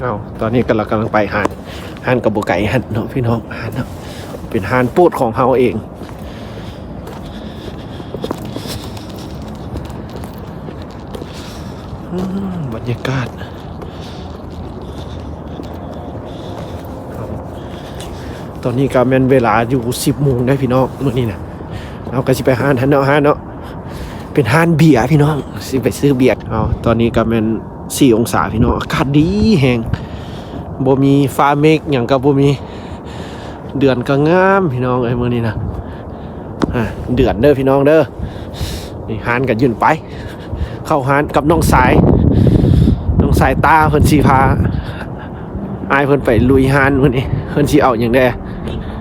เอาตอนนี้กำลังไปหานกับบุไก่หันเนาะพี่น้องหานเนาะเป็นหานโปรดของเฮาเองบรรยากาศตอนนี้ก็แม่นเวลาอยู่10 โมงได้พี่น้องมื้อนี้นะเอาก็สิไปหานเนาะเป็นหานเบียร์พี่น้องสิไปซื้อเบียร์เอาตอนนี้ก็แม่น4 องศาพี่น้องอากาศดีแฮงบ่มีฟ้าเมฆหยังก็บ่มีเดือนก็งามพี่น้องไอ้มื้อนี้นะเดือนเด้อพี่น้องเด้อนี่หานกันยืนไปเข้าหานกับน้องสายตาเพิ่นสิพาอายเพิ่นไปลุยหานมื้อนี้เพิ่นสิเอาหยังได้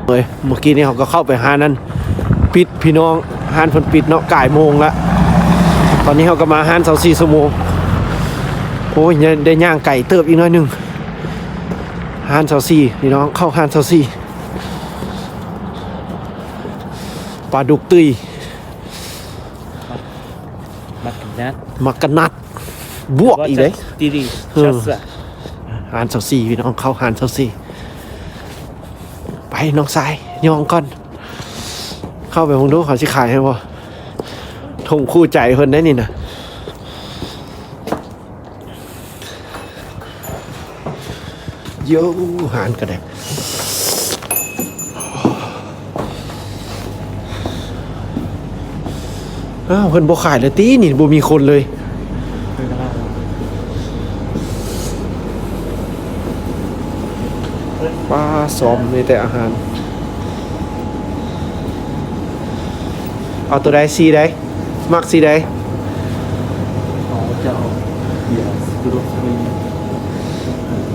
เมื่อกี้นี้เขาก็เข้าไปหานนั้นปิดพี่น้องหานเพิ่นปิดเนาะก่ายโมงละตอนนี้เขาก็มาหาน24 ชั่วโมงโอ้ยได้ย่างไก่เติบอีกน้อยนึงหาน24พี่น้องเข้าหาน24ปลาดุกตุยมักกะนัดบวกอีกเลยหาน24พี่น้องเข้าหาน24ไปน้องสายยองก่อนเข้าไปมองดูเขาสิขายให้บ่ทงคู่ใจเพิ่นได้นี่นะโย่หานกระแดกอ้าวเพิ่นบ่ขายเลยตีนี่บ่มีคนเลยปลาซ้อมมีแต่อาหารเอาตัวใดสีใดมักสีใด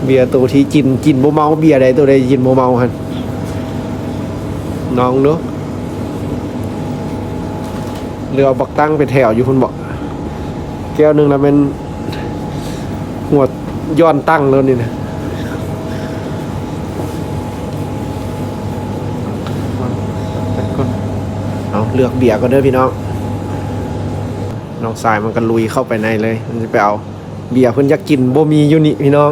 เบียร์ตัวที่กินบ่เมาเบียร์ใดตัวใดกินบ่เมาหั่นน้องเนาะเรือบักตั้งเป็นแถวอยู่พุ่นบ่แก้วนึงแล้วมันหัวย้อนตั้งแล้วนี่นะเอาเลือกเบียร์ก็เด้อพี่น้องสายมันก็ลุยเข้าไปในเลยมันจะไปเอาเบียร์เพิ่นอยากกินบ่มีอยู่นี่พี่น้อง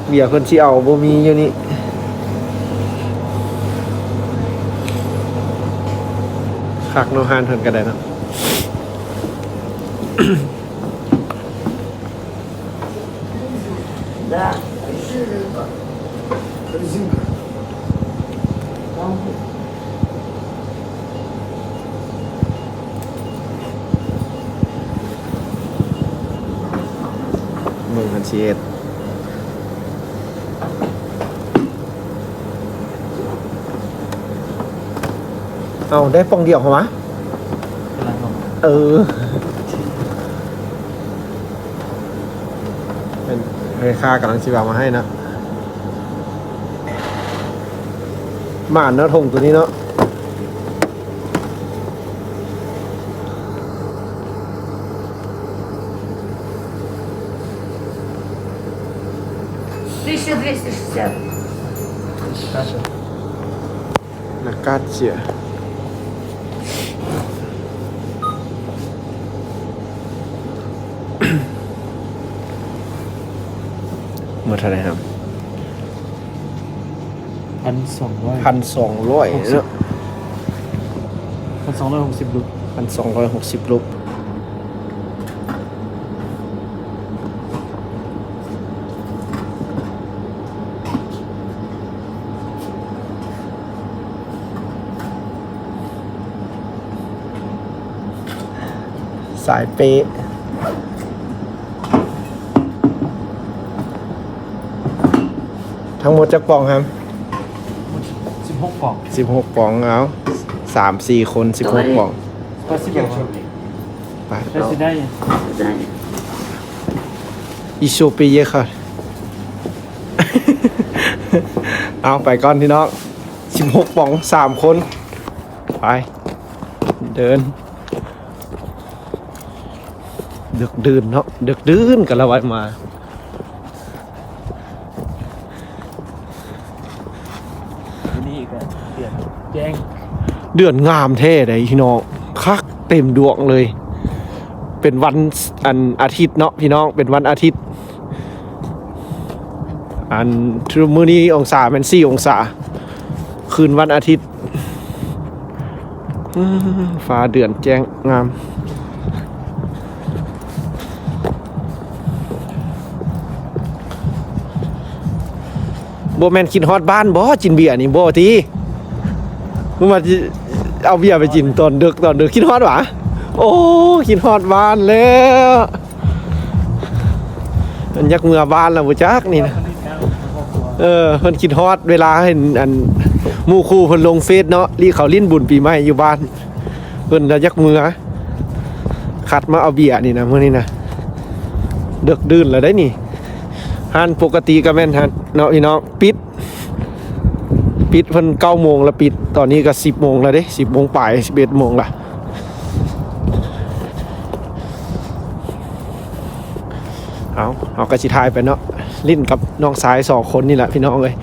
เบียร์เพิ่นสิเอาบ่มีอยู่นี่คักเนาะหานเพิ่นก็ได้เนาะมึงกันเชียดเอาได้ปองเดียวเหรอวะเป็นค่ากำลังชิบามาให้นะม่านเนาะทงตัวนี้เนาะ1260. Акация. เมื่อเท่าไหร่ครับ1,200 1,200เนาะ 1,260 ลูก 1,260 ลูกสายเป๊ะทั้งหมดจักปองครับ16 ปอง 16 ปองเอา3-4 คน16 ปอง Спасибо вам. ไป До свидания. Свидания. อีโชเปเยค่ะ เอาไปก่อนพี่น้อง16 ปอง 3 คนไปเดินเดือกดื่นเนาะเดือกดื่นกันละวันมานี่ก็เปลี่ยนแจ้ง เดือนงามเท่เลยพี่น้องคักเต็มดวงเลยไป เป็นวันอันอาทิตย์เนาะพี่น้องเป็นวันอาทิตย์อันมื้อนี้องศาเป็น4องศาคืนวันอาทิตย์ฟ้าเดือนแจ้งงามบ่แม่นกินฮอดบ้านบ่จินเบียร์นี่บ่ติมึงมาเอาเบียร์ไปจินตอนดึกคิดฮอดหวะโอ้คิดฮอดบ้านแล้วมันยักเมื่อบ้านแล้วบ่จักนี่นะเพิ่นคิดฮอดเวลาเห็นอันหมู่คู่เพิ่นลงเฟซเนาะรีเขาลิ้นบุญปีใหม่อยู่บ้านเพิ่นยักเมื่อขัดมาเอาเบียร์นี่นะมื้อนี้นะดึกดื่นแล้วได้นี่ห้านปกติก็แม่นฮันเนาะพี่น้องปิดเพิ่น9 โมงแล้วปิดตอนนี้ก็10 โมงแล้วเด้10 โมงปลาย11 โมงละเอากระสิทายไปเนาะลิ้นกับน้องสาย2 คนนี่แหละพี่น้องเลย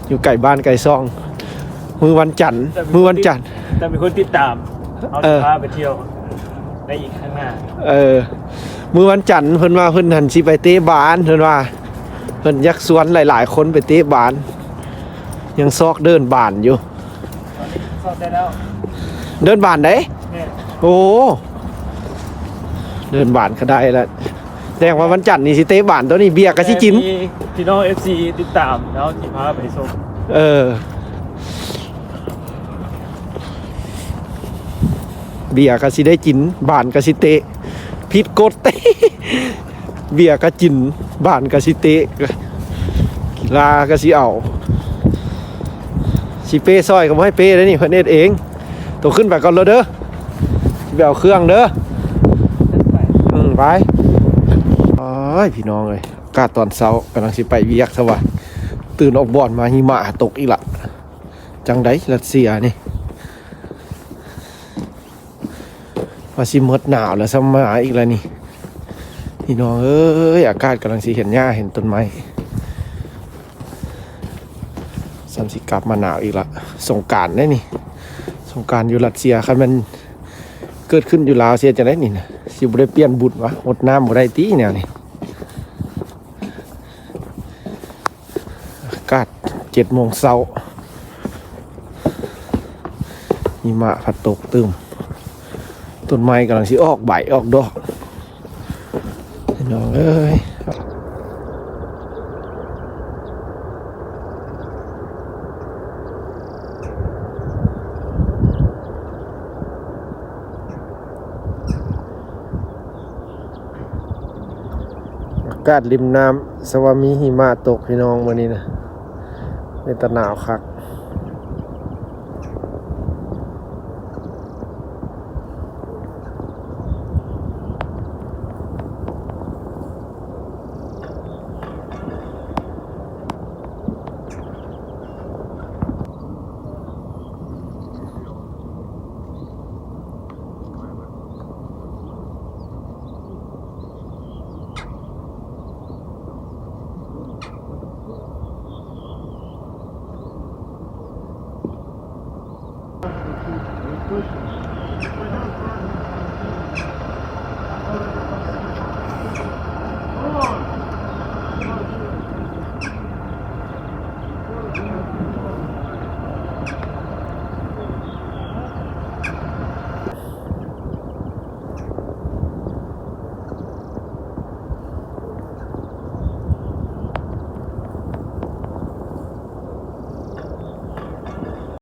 อยู่ไก่บ้านไก่ซองมือวันจันทร์แต่มีคนติดตามเอาพาไปเที่ยวได้อีกข้างหน้ามือวันจันทร์เพิ่นว่าเพิ่นหันสิไปเตะบาสเพิ่นว่าเพิ่นยักสวนหลายๆคนไปเตะบาสยังซอกเดินบานอยู่ซอกได้แล้วเดินบานได้โอ้เดินบานก็ได้แล้วแสดงว่าวันจันทร์นี่สิเตะบานตัวนี้เบียร์ก็สิกินพี่น้อง FC ติดตามแล้วสิพาไปส่งเบียร์ก็สิได้กินบานก็สิเตะผิดกฎเบียร์ก็กินบานก็สิเตะกีฬาก็สิเอาสิเป้ซอยก็บ่ให้เป้ได้นี่เพิ่นเฮ็ดเองโตขึ้นไปก่อนแล้วเด้อไปเอาเครื่องเด้อไปพี่น้องเลยอากาศตอนเช้ากำลังสิไปเวียกซะว่ะตื่นออกบ่อนมาหิมะตกอีกละจังไดรัสเซียนี่ว่าสิหมดหนาวแล้วซะมาอีกแล้วนี่พี่น้องเอ้ยอากาศกำลังสิเห็นหญ้าเห็นต้นไม้ซ้ำสิกลับมาหนาวอีกละสงกรานต์ได้นี่สงกรานต์อยู่รัสเซียคันมันเกิดขึ้นอยู่ลาวเสียจังได๋นี่นะสิบ่ได้เปลี่ยนบุญวะอดน้ำบ่ได้ติแนวนี้อากาศ7 โมงเช้าหิมะพัดตกตึมต้นไม้กำลังสิออกใบออกดอกน้องเอ้ยอากาศริมน้ำสวามีหิมะตกพี่น้องวันนี้นะในตะหนาวคัก